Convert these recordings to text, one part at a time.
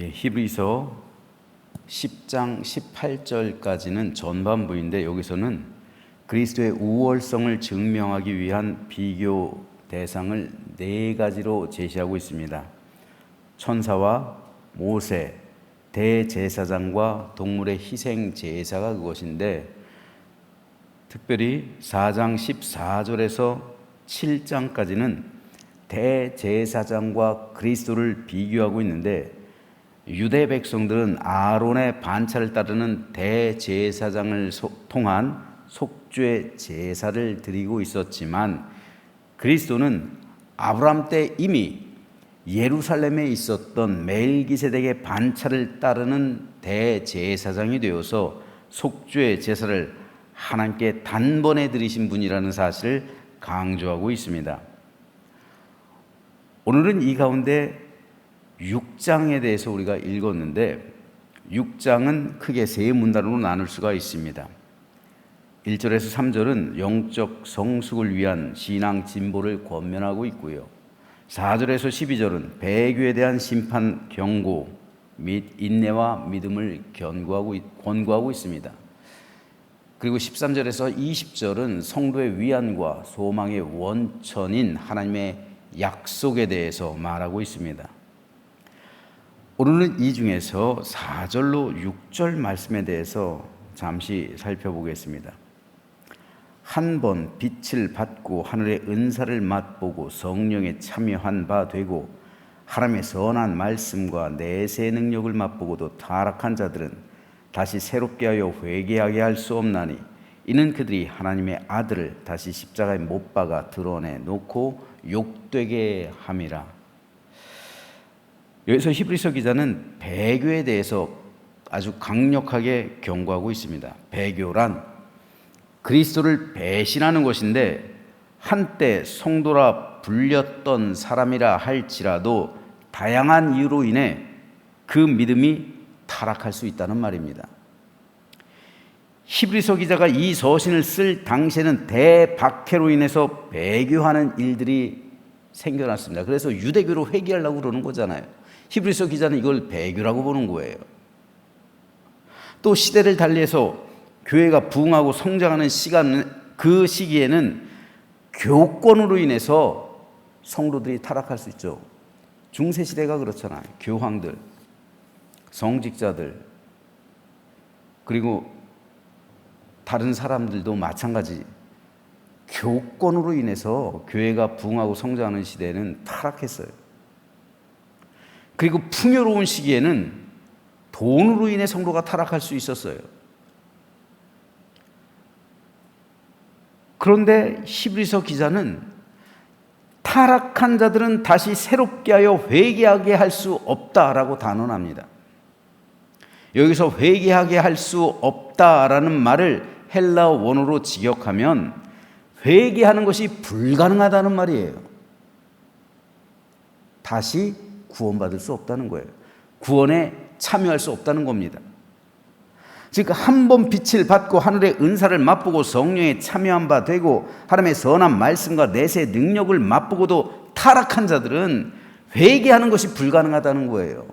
히브리서 10장 18절까지는 전반부인데 여기서는 그리스도의 우월성을 증명하기 위한 비교 대상을 4가지로 제시하고 있습니다. 천사와 모세, 대제사장과 동물의 희생 제사가 그것인데, 특별히 4장 14절에서 7장까지는 대제사장과 그리스도를 비교하고 있는데, 유대 백성들은 아론의 반차를 따르는 대제사장을 통한 속죄 제사를 드리고 있었지만, 그리스도는 아브라함 때 이미 예루살렘에 있었던 멜기세덱의 반차를 따르는 대제사장이 되어서 속죄 제사를 하나님께 단번에 드리신 분이라는 사실을 강조하고 있습니다. 오늘은 이 가운데 6장에 대해서 우리가 읽었는데, 6장은 크게 3문단으로 나눌 수가 있습니다. 1절에서 3절은 영적 성숙을 위한 신앙 진보를 권면하고 있고요. 4절에서 12절은 배교에 대한 심판 경고 및 인내와 믿음을 권고하고 있습니다. 그리고 13절에서 20절은 성도의 위안과 소망의 원천인 하나님의 약속에 대해서 말하고 있습니다. 오늘은 이 중에서 4절로 6절 말씀에 대해서 잠시 살펴보겠습니다. 한 번 빛을 받고 하늘의 은사를 맛보고 성령에 참여한 바 되고 하나님의 선한 말씀과 내세 능력을 맛보고도 타락한 자들은 다시 새롭게 하여 회개하게 할 수 없나니, 이는 그들이 하나님의 아들을 다시 십자가에 못 박아 드러내 놓고 욕되게 함이라. 여기서 히브리서 기자는 배교에 대해서 아주 강력하게 경고하고 있습니다. 배교란 그리스도를 배신하는 것인데, 한때 성도라 불렸던 사람이라 할지라도 다양한 이유로 인해 그 믿음이 타락할 수 있다는 말입니다. 히브리서 기자가 이 서신을 쓸 당시에는 대박해로 인해서 배교하는 일들이 생겨났습니다. 그래서 유대교로 회귀하려고 그러는 거잖아요. 히브리서 기자는 이걸 배교라고 보는 거예요. 또 시대를 달리해서 교회가 부흥하고 성장하는 그 시기에는 교권으로 인해서 성도들이 타락할 수 있죠. 중세시대가 그렇잖아요. 교황들, 성직자들, 그리고 다른 사람들도 마찬가지. 교권으로 인해서 교회가 부흥하고 성장하는 시대에는 타락했어요. 그리고 풍요로운 시기에는 돈으로 인해 성도가 타락할 수 있었어요. 그런데 히브리서 기자는 타락한 자들은 다시 새롭게 하여 회개하게 할 수 없다라고 단언합니다. 여기서 회개하게 할 수 없다라는 말을 헬라어 원어로 직역하면 회개하는 것이 불가능하다는 말이에요. 다시 구원받을 수 없다는 거예요. 구원에 참여할 수 없다는 겁니다. 즉, 한 번 빛을 받고 하늘의 은사를 맛보고 성령에 참여한 바 되고 하나님의 선한 말씀과 내세 능력을 맛보고도 타락한 자들은 회개하는 것이 불가능하다는 거예요.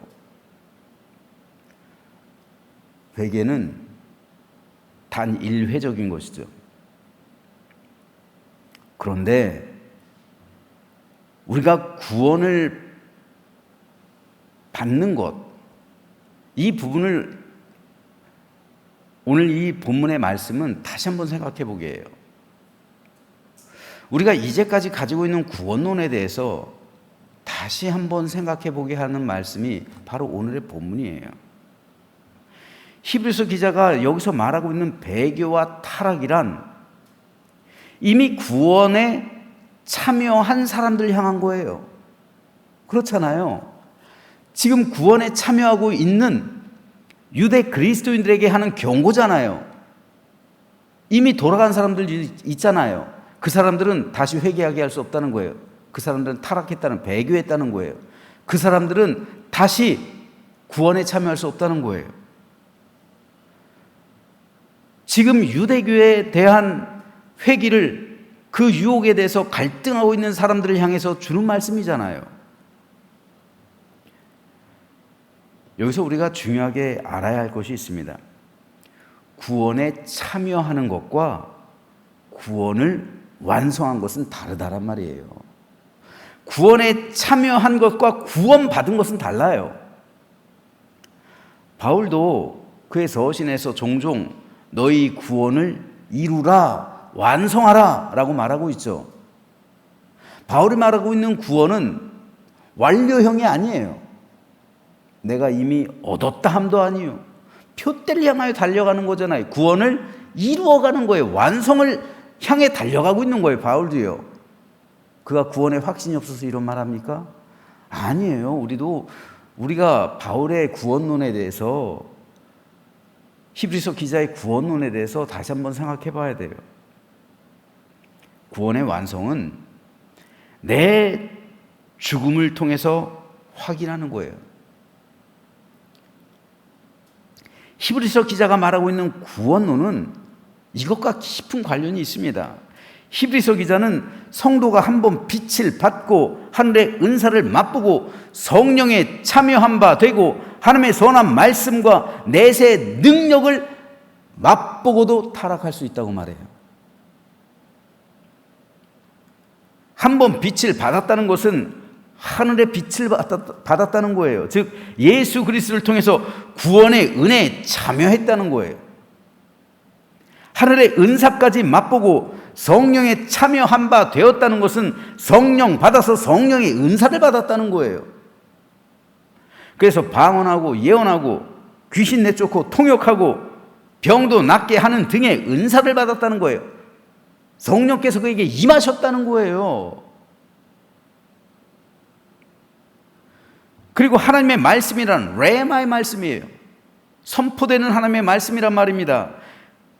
회개는 단 1회적인 것이죠. 그런데 우리가 구원을 받는 것, 이 부분을 오늘 이 본문의 말씀은 다시 한번 생각해 보게 해요. 우리가 이제까지 가지고 있는 구원론에 대해서 다시 한번 생각해 보게 하는 말씀이 바로 오늘의 본문이에요. 히브리서 기자가 여기서 말하고 있는 배교와 타락이란 이미 구원에 참여한 사람들 향한 거예요. 그렇잖아요. 지금 구원에 참여하고 있는 유대 그리스도인들에게 하는 경고잖아요. 이미 돌아간 사람들이 있잖아요. 그 사람들은 다시 회개하게 할 수 없다는 거예요. 그 사람들은 타락했다는, 배교했다는 거예요. 그 사람들은 다시 구원에 참여할 수 없다는 거예요. 지금 유대교에 대한 회개를, 그 유혹에 대해서 갈등하고 있는 사람들을 향해서 주는 말씀이잖아요. 여기서 우리가 중요하게 알아야 할 것이 있습니다. 구원에 참여하는 것과 구원을 완성한 것은 다르다란 말이에요. 구원에 참여한 것과 구원받은 것은 달라요. 바울도 그의 서신에서 종종 너희 구원을 이루라, 완성하라 라고 말하고 있죠. 바울이 말하고 있는 구원은 완료형이 아니에요. 내가 이미 얻었다 함도 아니에요. 표대를 향하여 달려가는 거잖아요. 구원을 이루어가는 거예요. 완성을 향해 달려가고 있는 거예요. 바울도요. 그가 구원에 확신이 없어서 이런 말 합니까? 아니에요. 우리가 바울의 구원론에 대해서, 히브리서 기자의 구원론에 대해서 다시 한번 생각해 봐야 돼요. 구원의 완성은 내 죽음을 통해서 확인하는 거예요. 히브리서 기자가 말하고 있는 구원론은 이것과 깊은 관련이 있습니다. 히브리서 기자는 성도가 한번 빛을 받고 하늘의 은사를 맛보고 성령에 참여한 바 되고 하나님의 선한 말씀과 내세의 능력을 맛보고도 타락할 수 있다고 말해요. 한번 빛을 받았다는 것은 하늘의 빛을 받았다는 거예요. 즉 예수 그리스도를 통해서 구원의 은혜에 참여했다는 거예요. 하늘의 은사까지 맛보고 성령에 참여한 바 되었다는 것은 성령 받아서 성령의 은사를 받았다는 거예요. 그래서 방언하고 예언하고 귀신 내쫓고 통역하고 병도 낫게 하는 등의 은사를 받았다는 거예요. 성령께서 그에게 임하셨다는 거예요. 그리고 하나님의 말씀이란 레마의 말씀이에요. 선포되는 하나님의 말씀이란 말입니다.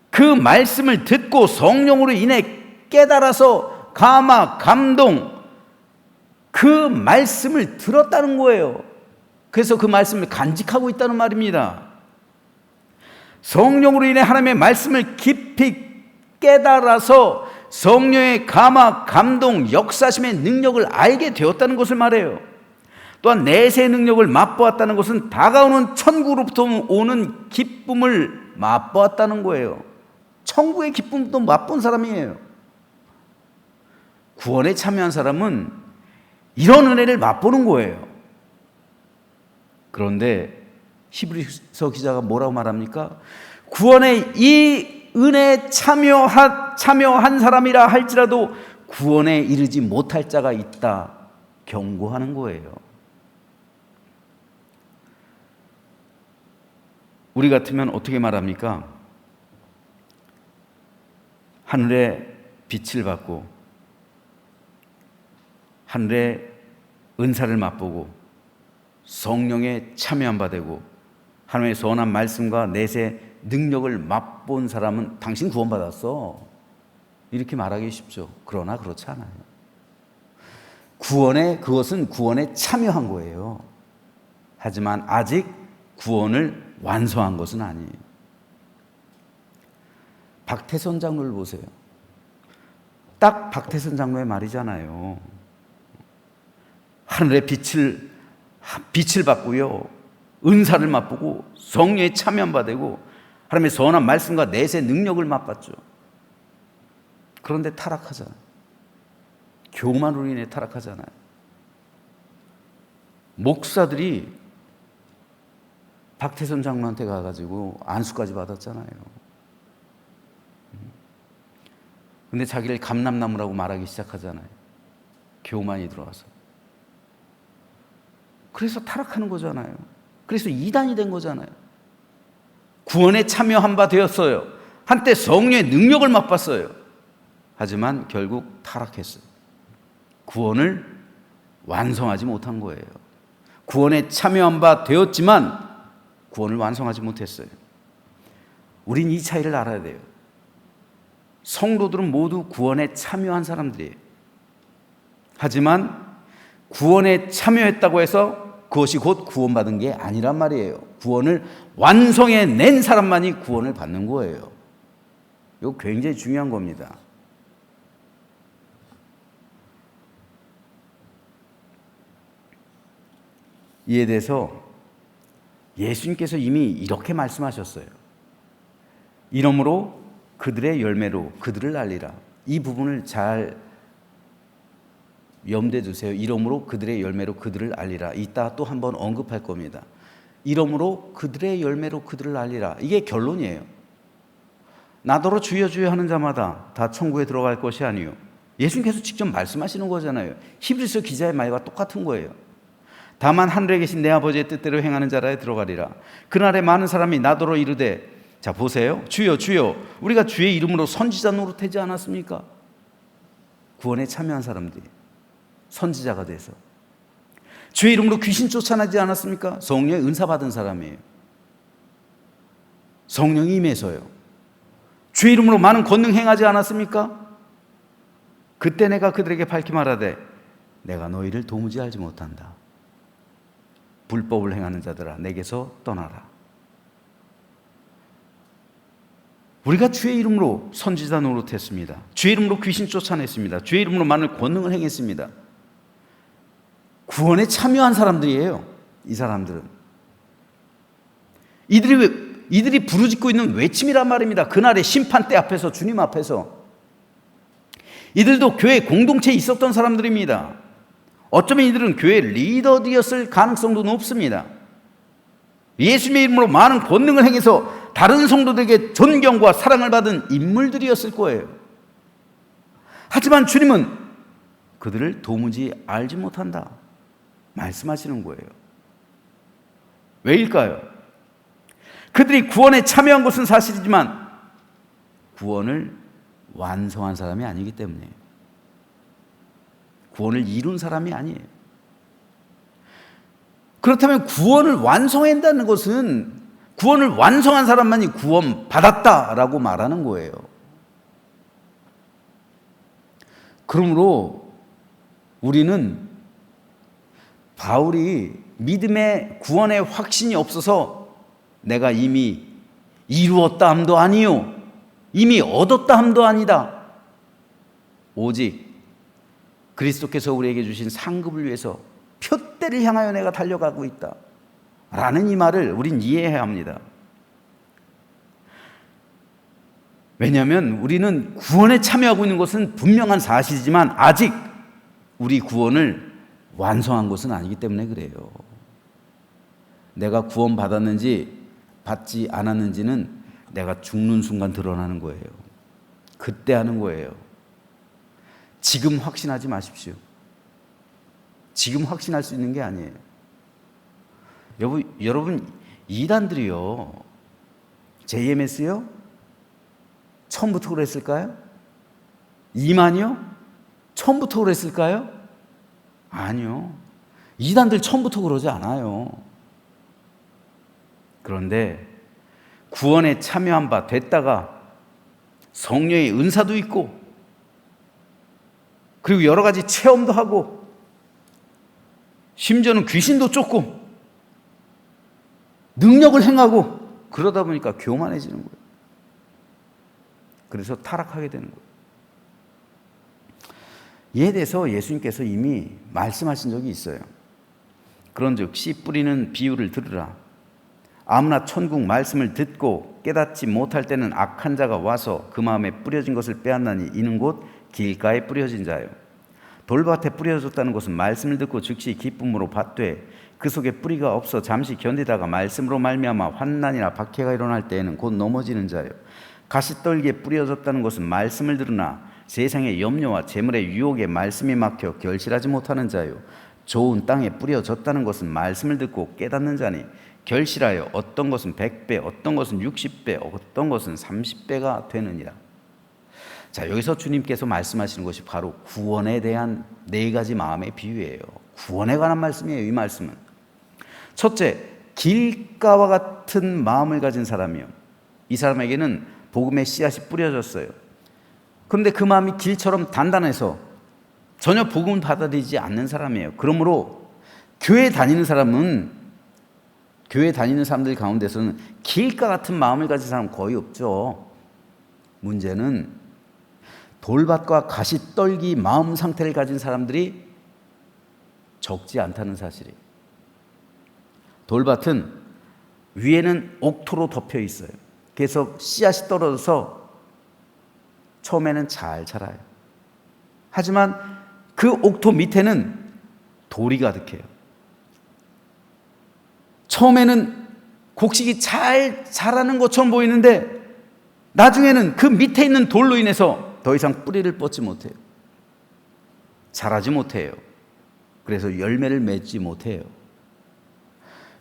그 말씀을 듣고 성령으로 인해 깨달아서 감화, 감동, 그 말씀을 들었다는 거예요. 그래서 그 말씀을 간직하고 있다는 말입니다. 성령으로 인해 하나님의 말씀을 깊이 깨달아서 성령의 감화, 감동, 역사심의 능력을 알게 되었다는 것을 말해요. 또한 내세의 능력을 맛보았다는 것은 다가오는 천국으로부터 오는 기쁨을 맛보았다는 거예요. 천국의 기쁨도 맛본 사람이에요. 구원에 참여한 사람은 이런 은혜를 맛보는 거예요. 그런데 히브리서 기자가 뭐라고 말합니까? 구원에 이 은혜에 참여한 사람이라 할지라도 구원에 이르지 못할 자가 있다 경고하는 거예요. 우리 같으면 어떻게 말합니까? 하늘의 빛을 받고 하늘의 은사를 맛보고 성령에 참여한 바 되고 하나님의 선한 말씀과 내세 능력을 맛본 사람은 당신 구원받았어, 이렇게 말하기 쉽죠. 그러나 그렇지 않아요. 그것은 구원에 참여한 거예요. 하지만 아직 구원을 완성한 것은 아니에요. 박태선 장로를 보세요. 딱 박태선 장로의 말이잖아요. 하늘의 빛을 받고요, 은사를 맛보고 성령에 참여한 바 되고 하나님의 선한 말씀과 내세 능력을 맛봤죠. 그런데 타락하잖아요. 교만으로 인해 타락하잖아요. 목사들이 박태선 장로한테 가가지고 안수까지 받았잖아요. 근데 자기를 감람나무라고 말하기 시작하잖아요. 교만이 들어와서. 그래서 타락하는 거잖아요. 그래서 이단이 된 거잖아요. 구원에 참여한 바 되었어요. 한때 성령의 능력을 맛봤어요. 하지만 결국 타락했어요. 구원을 완성하지 못한 거예요. 구원에 참여한 바 되었지만 구원을 완성하지 못했어요. 우린 이 차이를 알아야 돼요. 성도들은 모두 구원에 참여한 사람들이에요. 하지만 구원에 참여했다고 해서 그것이 곧 구원받은 게 아니란 말이에요. 구원을 완성해낸 사람만이 구원을 받는 거예요. 이거 굉장히 중요한 겁니다. 이에 대해서 예수님께서 이미 이렇게 말씀하셨어요. 이러므로 그들의 열매로 그들을 알리라. 이 부분을 잘 염두에 두세요. 이러므로 그들의 열매로 그들을 알리라. 이따 또 한번 언급할 겁니다. 이러므로 그들의 열매로 그들을 알리라. 이게 결론이에요. 나더러 주여 주여 하는 자마다 다 천국에 들어갈 것이 아니요. 예수님께서 직접 말씀하시는 거잖아요. 히브리서 기자의 말과 똑같은 거예요. 다만 하늘에 계신 내 아버지의 뜻대로 행하는 자라에 들어가리라. 그날에 많은 사람이 나더러 이르되, 자 보세요. 주여 주여 우리가 주의 이름으로 선지자 노릇하지 않았습니까? 구원에 참여한 사람들이 선지자가 돼서. 주의 이름으로 귀신 쫓아내지 않았습니까? 성령의 은사 받은 사람이에요. 성령이 임해서요. 주의 이름으로 많은 권능 행하지 않았습니까? 그때 내가 그들에게 밝히 말하되 내가 너희를 도무지 알지 못한다. 불법을 행하는 자들아 내게서 떠나라. 우리가 주의 이름으로 선지자 노릇했습니다. 주의 이름으로 귀신 쫓아냈습니다. 주의 이름으로 많은 권능을 행했습니다. 구원에 참여한 사람들이에요. 이 사람들은 이들이 부르짖고 있는 외침이란 말입니다. 그날의 심판대 앞에서, 주님 앞에서. 이들도 교회 공동체에 있었던 사람들입니다. 어쩌면 이들은 교회 리더였을 가능성도 높습니다. 예수님의 이름으로 많은 권능을 행해서 다른 성도들에게 존경과 사랑을 받은 인물들이었을 거예요. 하지만 주님은 그들을 도무지 알지 못한다 말씀하시는 거예요. 왜일까요? 그들이 구원에 참여한 것은 사실이지만 구원을 완성한 사람이 아니기 때문이에요. 구원을 이룬 사람이 아니에요. 그렇다면 구원을 완성한다는 것은 구원을 완성한 사람만이 구원 받았다라고 말하는 거예요. 그러므로 우리는 바울이 믿음의 구원의 확신이 없어서 내가 이미 이루었다 함도 아니요 이미 얻었다 함도 아니다. 오직 그리스도께서 우리에게 주신 상급을 위해서 표대를 향하여 내가 달려가고 있다 라는 이 말을 우린 이해해야 합니다. 왜냐하면 우리는 구원에 참여하고 있는 것은 분명한 사실이지만 아직 우리 구원을 완성한 것은 아니기 때문에 그래요. 내가 구원 받았는지 받지 않았는지는 내가 죽는 순간 드러나는 거예요. 그때 하는 거예요. 지금 확신하지 마십시오. 지금 확신할 수 있는 게 아니에요. 여러분 이단들이요, JMS요? 처음부터 그랬을까요? 이만이요? 처음부터 그랬을까요? 아니요. 이단들 처음부터 그러지 않아요. 그런데 구원에 참여한 바 됐다가 성령의 은사도 있고 그리고 여러 가지 체험도 하고 심지어는 귀신도 쫓고 능력을 행하고 그러다 보니까 교만해지는 거예요. 그래서 타락하게 되는 거예요. 이에 대해서 예수님께서 이미 말씀하신 적이 있어요. 그런즉 씨 뿌리는 비유를 들으라. 아무나 천국 말씀을 듣고 깨닫지 못할 때는 악한 자가 와서 그 마음에 뿌려진 것을 빼앗나니 이는 곧 길가에 뿌려진 자요. 돌밭에 뿌려졌다는 것은 말씀을 듣고 즉시 기쁨으로 받되 그 속에 뿌리가 없어 잠시 견디다가 말씀으로 말미암아 환난이나 박해가 일어날 때에는 곧 넘어지는 자요. 가시떨기에 뿌려졌다는 것은 말씀을 들으나 세상의 염려와 재물의 유혹에 말씀이 막혀 결실하지 못하는 자요. 좋은 땅에 뿌려졌다는 것은 말씀을 듣고 깨닫는 자니 결실하여 어떤 것은 100배, 어떤 것은 60배, 어떤 것은 30배가 되느니라. 자, 여기서 주님께서 말씀하시는 것이 바로 구원에 대한 네 가지 마음의 비유예요. 구원에 관한 말씀이에요. 이 말씀은 첫째, 길가와 같은 마음을 가진 사람이요. 이 사람에게는 복음의 씨앗이 뿌려졌어요. 그런데 그 마음이 길처럼 단단해서 전혀 복음을 받아들이지 않는 사람이에요. 그러므로 교회 다니는 사람들 가운데서는 길가 같은 마음을 가진 사람 거의 없죠. 문제는 돌밭과 가시떨기 마음 상태를 가진 사람들이 적지 않다는 사실이에요. 돌밭은 위에는 옥토로 덮여 있어요. 그래서 씨앗이 떨어져서 처음에는 잘 자라요. 하지만 그 옥토 밑에는 돌이 가득해요. 처음에는 곡식이 잘 자라는 것처럼 보이는데 나중에는 그 밑에 있는 돌로 인해서 더 이상 뿌리를 뻗지 못해요. 자라지 못해요. 그래서 열매를 맺지 못해요.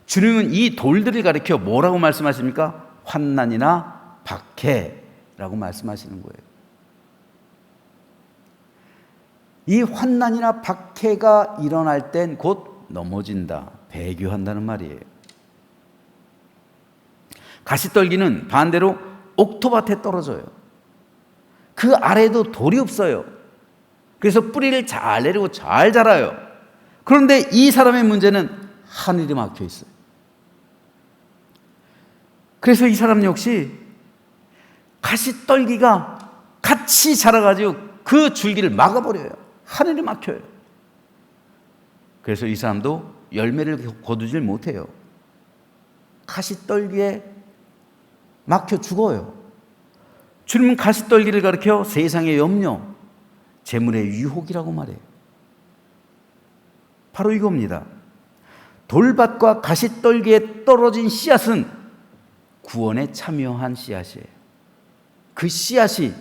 주님은 이 돌들을 가리켜 뭐라고 말씀하십니까? 환난이나 박해라고 말씀하시는 거예요. 이 환난이나 박해가 일어날 땐 곧 넘어진다, 배교한다는 말이에요. 가시떨기는 반대로 옥토밭에 떨어져요. 그 아래에도 돌이 없어요. 그래서 뿌리를 잘 내리고 잘 자라요. 그런데 이 사람의 문제는 하늘이 막혀 있어요. 그래서 이 사람 역시 가시떨기가 같이 자라가지고 그 줄기를 막아버려요. 하늘이 막혀요. 그래서 이 사람도 열매를 거두질 못해요. 가시떨기에 막혀 죽어요. 주님은 가시떨기를 가리켜 세상의 염려, 재물의 유혹이라고 말해요. 바로 이겁니다. 돌밭과 가시떨기에 떨어진 씨앗은 구원에 참여한 씨앗이에요. 그 씨앗이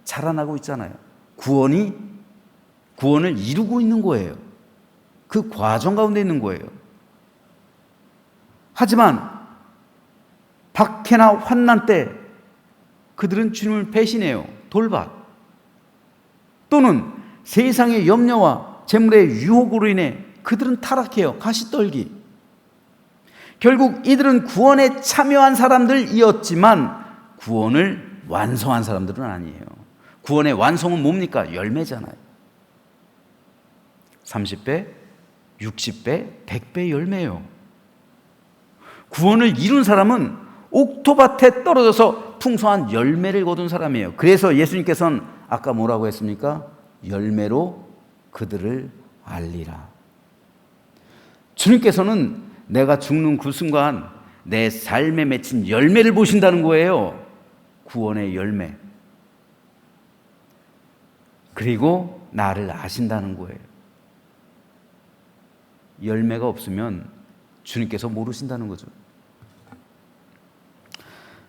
자라나고 있잖아요. 구원을 이루고 있는 거예요. 그 과정 가운데 있는 거예요. 하지만 박해나 환난 때 그들은 주님을 배신해요. 돌밭. 또는 세상의 염려와 재물의 유혹으로 인해 그들은 타락해요. 가시떨기. 결국 이들은 구원에 참여한 사람들이었지만 구원을 완성한 사람들은 아니에요. 구원의 완성은 뭡니까? 열매잖아요. 30배, 60배, 100배 열매예요. 구원을 이룬 사람은 옥토밭에 떨어져서 풍성한 열매를 거둔 사람이에요. 그래서 예수님께서는 아까 뭐라고 했습니까? 열매로 그들을 알리라. 주님께서는 내가 죽는 그 순간 내 삶에 맺힌 열매를 보신다는 거예요. 구원의 열매. 그리고 나를 아신다는 거예요. 열매가 없으면 주님께서 모르신다는 거죠.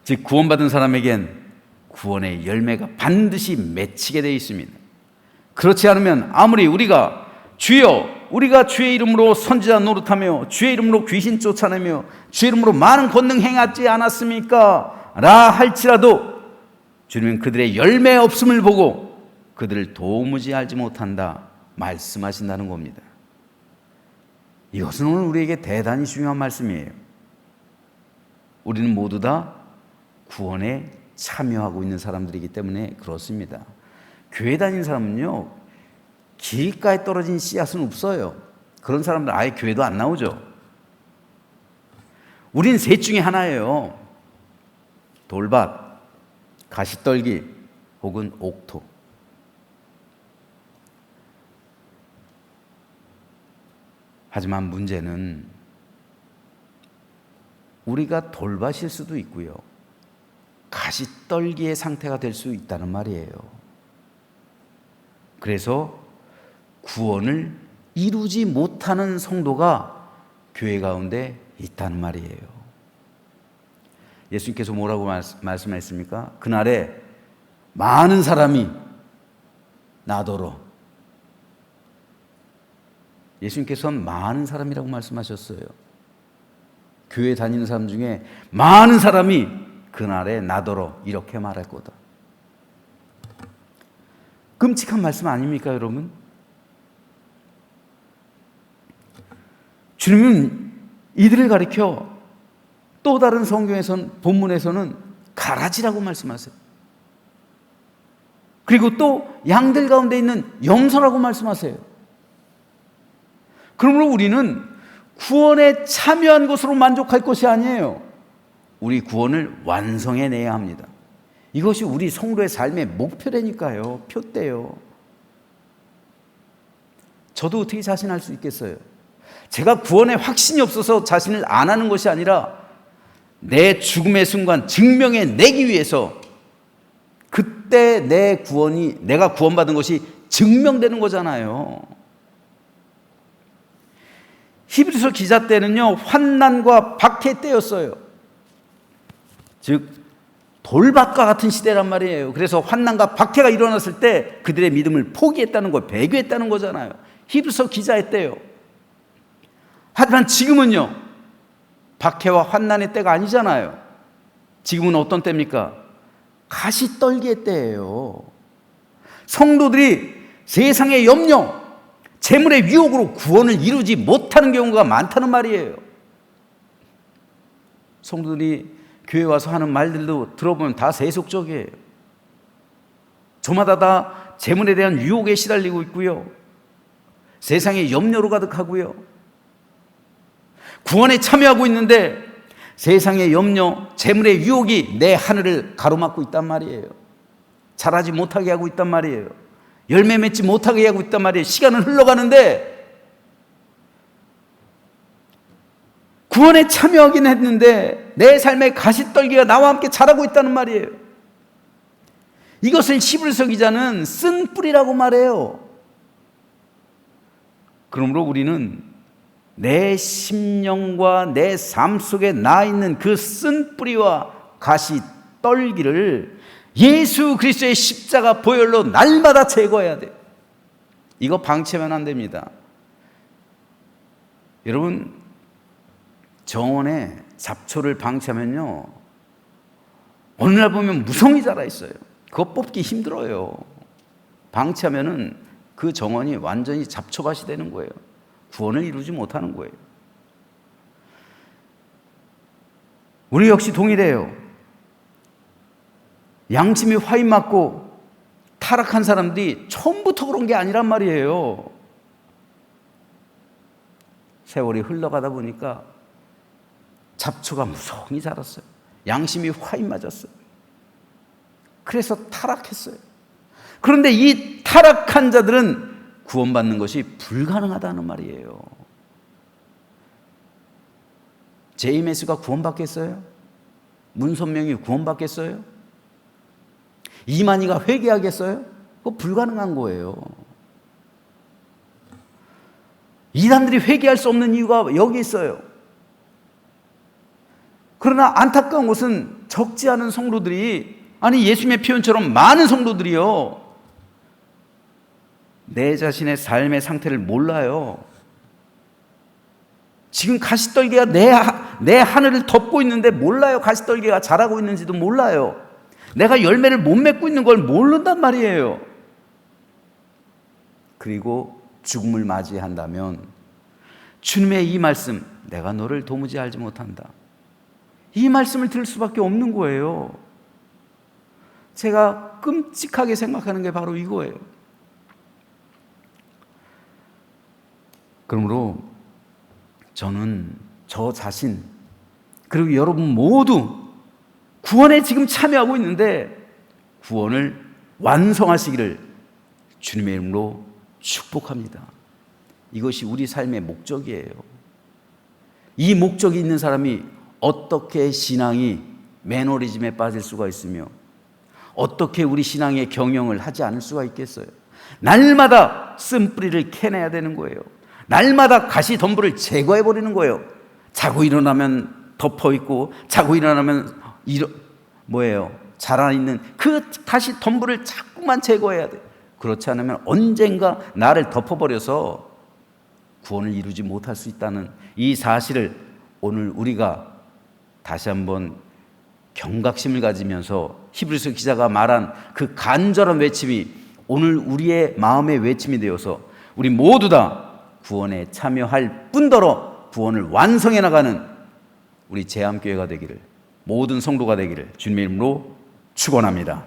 즉 구원받은 사람에겐 구원의 열매가 반드시 맺히게 되어 있습니다. 그렇지 않으면 아무리 우리가 주여 우리가 주의 이름으로 선지자 노릇하며 주의 이름으로 귀신 쫓아내며 주의 이름으로 많은 권능 행하지 않았습니까? 라 할지라도 주님은 그들의 열매 없음을 보고 그들을 도무지 알지 못한다 말씀하신다는 겁니다. 이것은 오늘 우리에게 대단히 중요한 말씀이에요. 우리는 모두 다 구원에 참여하고 있는 사람들이기 때문에 그렇습니다. 교회 다니는 사람은요, 길가에 떨어진 씨앗은 없어요. 그런 사람들 아예 교회도 안 나오죠. 우린 셋 중에 하나예요. 돌밭, 가시떨기 혹은 옥토. 하지만 문제는 우리가 돌밭일 수도 있고요, 가시떨기의 상태가 될 수 있다는 말이에요. 그래서 구원을 이루지 못하는 성도가 교회 가운데 있다는 말이에요. 예수님께서 뭐라고 말씀하셨습니까? 그날에 많은 사람이 나더러. 예수님께서는 많은 사람이라고 말씀하셨어요. 교회 다니는 사람 중에 많은 사람이 그날에 나더러 이렇게 말할 거다. 끔찍한 말씀 아닙니까, 여러분? 주님은 이들을 가리켜 또 다른 성경에서는, 본문에서는 가라지라고 말씀하세요. 그리고 또 양들 가운데 있는 염소라고 말씀하세요. 그러므로 우리는 구원에 참여한 것으로 만족할 것이 아니에요. 우리 구원을 완성해내야 합니다. 이것이 우리 성도의 삶의 목표라니까요. 표대요. 저도 어떻게 자신할 수 있겠어요? 제가 구원에 확신이 없어서 자신을 안 하는 것이 아니라 내 죽음의 순간 증명해 내기 위해서 그때 내가 구원받은 것이 증명되는 거잖아요. 히브리서 기자 때는요, 환난과 박해 때였어요. 즉 돌밭과 같은 시대란 말이에요. 그래서 환난과 박해가 일어났을 때 그들의 믿음을 포기했다는 거, 배교했다는 거잖아요. 히브리서 기자했대요. 하지만 지금은요, 박해와 환난의 때가 아니잖아요. 지금은 어떤 때입니까? 가시떨기의 때예요. 성도들이 세상의 염려, 재물의 유혹으로 구원을 이루지 못하는 경우가 많다는 말이에요. 성도들이 교회 와서 하는 말들도 들어보면 다 세속적이에요. 저마다 다 재물에 대한 유혹에 시달리고 있고요. 세상의 염려로 가득하고요. 구원에 참여하고 있는데 세상의 염려, 재물의 유혹이 내 하늘을 가로막고 있단 말이에요. 자라지 못하게 하고 있단 말이에요. 열매 맺지 못하게 하고 있단 말이에요. 시간은 흘러가는데 구원에 참여하긴 했는데 내 삶의 가시떨기가 나와 함께 자라고 있다는 말이에요. 이것을 히브리서 기자는 쓴 뿌리라고 말해요. 그러므로 우리는 내 심령과 내 삶 속에 나 있는 그 쓴 뿌리와 가시떨기를 예수 그리스도의 십자가 보혈로 날마다 제거해야 돼요. 이거 방치하면 안 됩니다. 여러분, 정원에 잡초를 방치하면요, 어느 날 보면 무성이 자라 있어요. 그거 뽑기 힘들어요. 방치하면은 그 정원이 완전히 잡초밭이 되는 거예요. 구원을 이루지 못하는 거예요. 우리 역시 동일해요. 양심이 화인 맞고 타락한 사람들이 처음부터 그런 게 아니란 말이에요. 세월이 흘러가다 보니까 잡초가 무성히 자랐어요. 양심이 화인 맞았어요. 그래서 타락했어요. 그런데 이 타락한 자들은 구원받는 것이 불가능하다는 말이에요. 제이메스가 구원받겠어요? 문선명이 구원받겠어요? 이만희가 회개하겠어요? 그거 불가능한 거예요. 이단들이 회개할 수 없는 이유가 여기 있어요. 그러나 안타까운 것은 적지 않은 성도들이, 아니 예수님의 표현처럼 많은 성도들이요, 내 자신의 삶의 상태를 몰라요. 지금 가시떨기가 내 하늘을 덮고 있는데 몰라요. 가시떨기가 자라고 있는지도 몰라요. 내가 열매를 못 맺고 있는 걸 모른단 말이에요. 그리고 죽음을 맞이한다면 주님의 이 말씀, 내가 너를 도무지 알지 못한다, 이 말씀을 들을 수밖에 없는 거예요. 제가 끔찍하게 생각하는 게 바로 이거예요. 그러므로 저는 저 자신, 그리고 여러분 모두 구원에 지금 참여하고 있는데 구원을 완성하시기를 주님의 이름으로 축복합니다. 이것이 우리 삶의 목적이에요. 이 목적이 있는 사람이 어떻게 신앙이 매너리즘에 빠질 수가 있으며 어떻게 우리 신앙의 경영을 하지 않을 수가 있겠어요. 날마다 쓴뿌리를 캐내야 되는 거예요. 날마다 가시덤불을 제거해버리는 거예요. 자고 일어나면 덮어있고 자고 일어나면 자라있는 그 가시덤불을 자꾸만 제거해야 돼요. 그렇지 않으면 언젠가 나를 덮어버려서 구원을 이루지 못할 수 있다는 이 사실을 오늘 우리가 다시 한번 경각심을 가지면서 히브리서 기자가 말한 그 간절한 외침이 오늘 우리의 마음의 외침이 되어서 우리 모두 다 구원에 참여할 뿐더러 구원을 완성해 나가는 우리 제암교회가 되기를, 모든 성도가 되기를 주님의 이름으로 축원합니다.